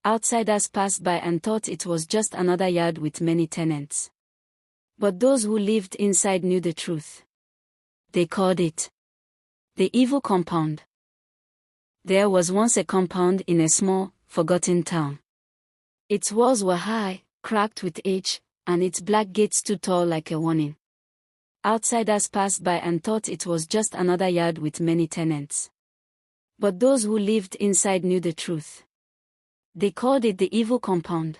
Outsiders passed by and thought it was just another yard with many tenants. But those who lived inside knew the truth. They called it the evil compound. There was once a compound in a small, forgotten town. Its walls were high, cracked with age, and its black gate stood tall like a warning. Outsiders passed by and thought it was just another yard with many tenants. But those who lived inside knew the truth. They called it the evil compound.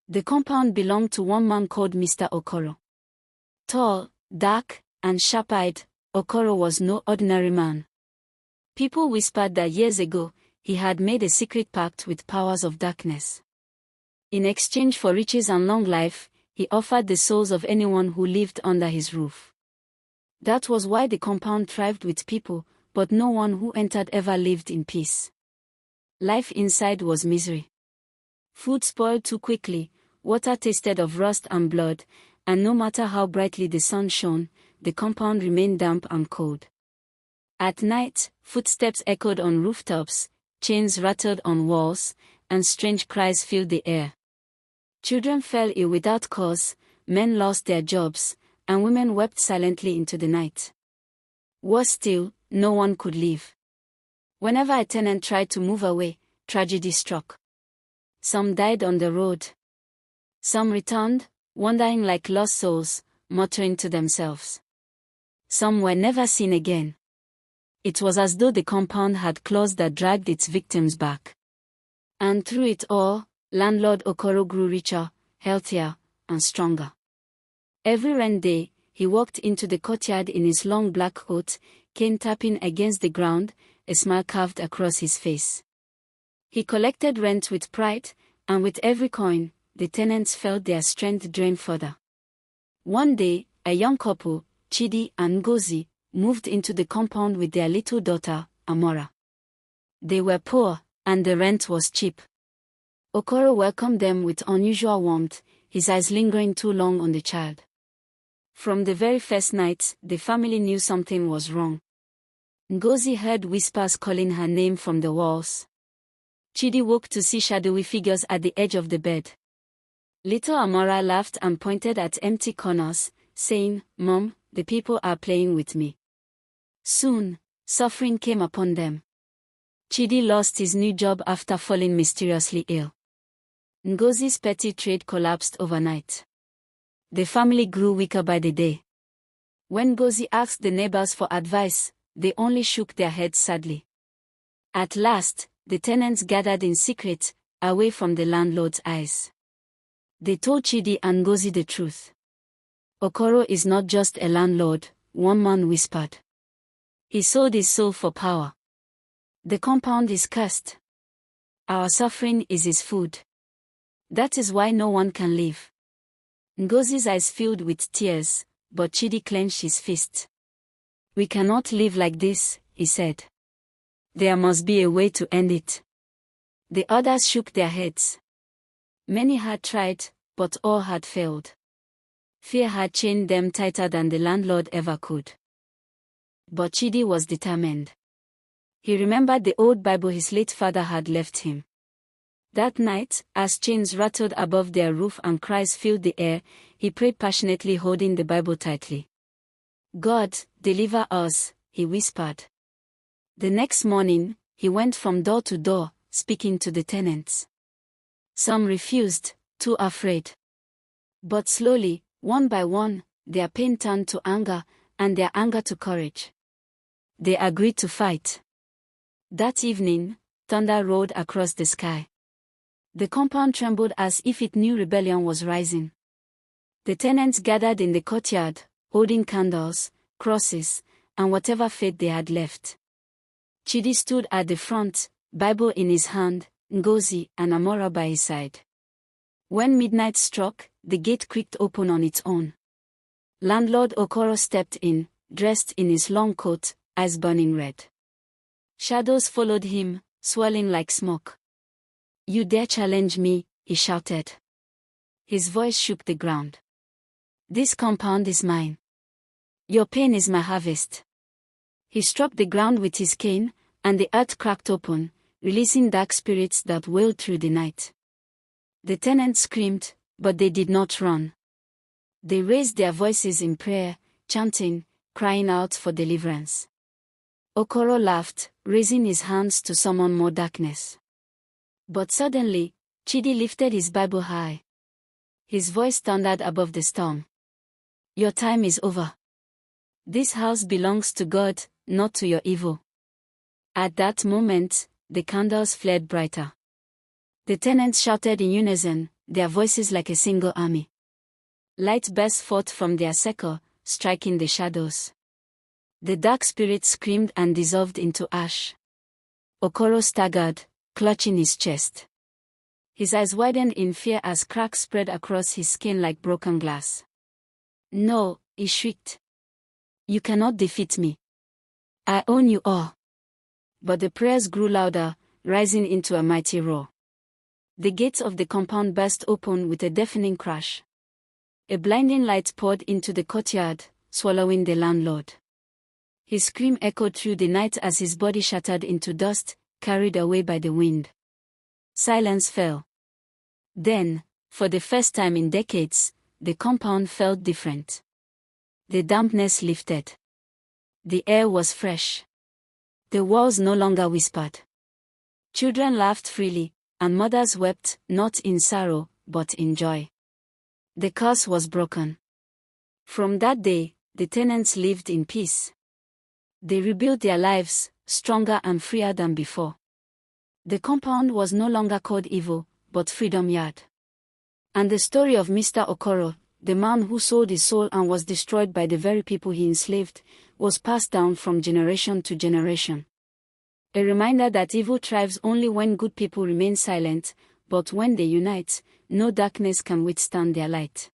The compound belonged to one man called Mr. Okoro. Tall, dark, and sharp-eyed, Okoro was no ordinary man. People whispered that years ago, he had made a secret pact with powers of darkness. In exchange for riches and long life, he offered the souls of anyone who lived under his roof. That was why the compound thrived with people, but no one who entered ever lived in peace. Life inside was misery. Food spoiled too quickly, water tasted of rust and blood, and no matter how brightly the sun shone, the compound remained damp and cold. At night, footsteps echoed on rooftops, chains rattled on walls, and strange cries filled the air. Children fell ill without cause, men lost their jobs, and women wept silently into the night. Worse still, no one could leave. Whenever a tenant tried to move away, tragedy struck. Some died on the road. Some returned, wandering like lost souls, muttering to themselves. Some were never seen again. It was as though the compound had claws that dragged its victims back. And through it all, Landlord Okoro grew richer, healthier, and stronger. Every rent day, he walked into the courtyard in his long black coat, cane tapping against the ground, a smile carved across his face. He collected rent with pride, and with every coin, the tenants felt their strength drain further. One day, a young couple, Chidi and Ngozi, moved into the compound with their little daughter, Amora. They were poor, and the rent was cheap. Okoro welcomed them with unusual warmth, his eyes lingering too long on the child. From the very first night, the family knew something was wrong. Ngozi heard whispers calling her name from the walls. Chidi woke to see shadowy figures at the edge of the bed. Little Amora laughed and pointed at empty corners, saying, "Mom, the people are playing with me." Soon, suffering came upon them. Chidi lost his new job after falling mysteriously ill. Ngozi's petty trade collapsed overnight. The family grew weaker by the day. When Ngozi asked the neighbors for advice, they only shook their heads sadly. At last, the tenants gathered in secret, away from the landlord's eyes. They told Chidi and Ngozi the truth. "Okoro is not just a landlord," one man whispered. "He sold his soul for power. The compound is cursed. Our suffering is his food. That is why no one can live." Ngozi's eyes filled with tears, but Chidi clenched his fist. "We cannot live like this," he said. "There must be a way to end it." The others shook their heads. Many had tried, but all had failed. Fear had chained them tighter than the landlord ever could. But Chidi was determined. He remembered the old Bible his late father had left him. That night, as chains rattled above their roof and cries filled the air, he prayed passionately, holding the Bible tightly. "God, deliver us," he whispered. The next morning, he went from door to door, speaking to the tenants. Some refused, too afraid. But slowly, one by one, their pain turned to anger, and their anger to courage. They agreed to fight. That evening, thunder rolled across the sky. The compound trembled as if it knew rebellion was rising. The tenants gathered in the courtyard, holding candles, crosses, and whatever fate they had left. Chidi stood at the front, Bible in his hand, Ngozi and Amora by his side. When midnight struck, the gate creaked open on its own. Landlord Okoro stepped in, dressed in his long coat, eyes burning red. Shadows followed him, swirling like smoke. "You dare challenge me," he shouted. His voice shook the ground. "This compound is mine. Your pain is my harvest." He struck the ground with his cane, and the earth cracked open, releasing dark spirits that wailed through the night. The tenants screamed, but they did not run. They raised their voices in prayer, chanting, crying out for deliverance. Okoro laughed, raising his hands to summon more darkness. But suddenly, Chidi lifted his Bible high. His voice thundered above the storm. Your time is over. This house belongs to God, not to your evil. At that moment, the candles flared brighter. The tenants shouted in unison, their voices like a single army. Light burst forth from their circle, striking the shadows. The dark spirits screamed and dissolved into ash. Okoro staggered, clutching his chest. His eyes widened in fear as cracks spread across his skin like broken glass. No, he shrieked. You cannot defeat me. I own you all. But the prayers grew louder, rising into a mighty roar. The gates of the compound burst open with a deafening crash. A blinding light poured into the courtyard, swallowing the landlord. His scream echoed through the night as his body shattered into dust, carried away by the wind. Silence fell. Then, for the first time in decades, the compound felt different. The dampness lifted. The air was fresh. The walls no longer whispered. Children laughed freely, and mothers wept, not in sorrow, but in joy. The curse was broken. From that day, the tenants lived in peace. They rebuilt their lives, stronger and freer than before. The compound was no longer called evil, but Freedom Yard. And the story of Mr. Okoro, the man who sold his soul and was destroyed by the very people he enslaved, was passed down from generation to generation. A reminder that evil thrives only when good people remain silent, but when they unite, no darkness can withstand their light.